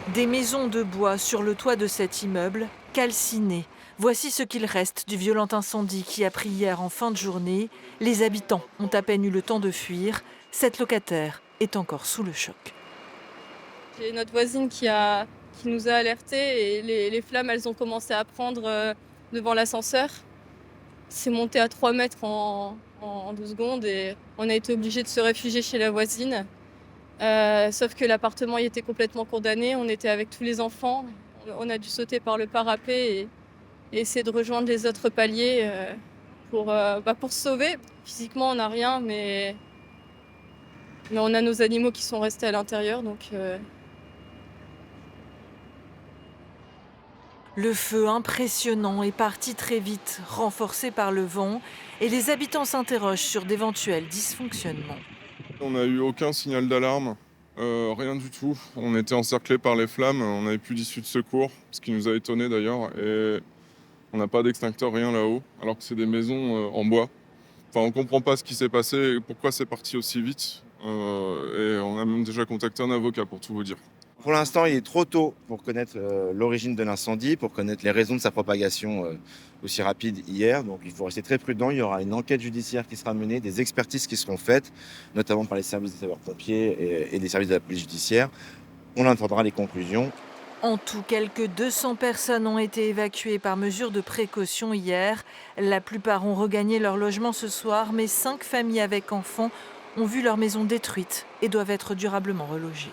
Des maisons de bois sur le toit de cet immeuble, calcinées. Voici ce qu'il reste du violent incendie qui a pris hier en fin de journée. Les habitants ont à peine eu le temps de fuir. Cette locataire est encore sous le choc. J'ai notre voisine qui nous a alertés et les flammes, elles ont commencé à prendre devant l'ascenseur. C'est monté à 3 mètres en 2 secondes et on a été obligés de se réfugier chez la voisine. Sauf que l'appartement y était complètement condamné. On était avec tous les enfants. On a dû sauter par le parapet et essayer de rejoindre les autres paliers pour se sauver. Physiquement, on n'a rien, mais on a nos animaux qui sont restés à l'intérieur. Le feu impressionnant est parti très vite, renforcé par le vent, et les habitants s'interrogent sur d'éventuels dysfonctionnements. On n'a eu aucun signal d'alarme, rien du tout. On était encerclés par les flammes, on n'avait plus d'issue de secours, ce qui nous a étonnés d'ailleurs. Et on n'a pas d'extincteur, rien là-haut, alors que c'est des maisons en bois. Enfin, on ne comprend pas ce qui s'est passé et pourquoi c'est parti aussi vite. Et on a même déjà contacté un avocat pour tout vous dire. Pour l'instant, il est trop tôt pour connaître l'origine de l'incendie, pour connaître les raisons de sa propagation aussi rapide hier. Donc il faut rester très prudent. Il y aura une enquête judiciaire qui sera menée, des expertises qui seront faites, notamment par les services des sapeurs-pompiers et des services de la police judiciaire. On entendra les conclusions. En tout, quelques 200 personnes ont été évacuées par mesure de précaution hier. La plupart ont regagné leur logement ce soir, mais 5 familles avec enfants ont vu leur maison détruite et doivent être durablement relogées.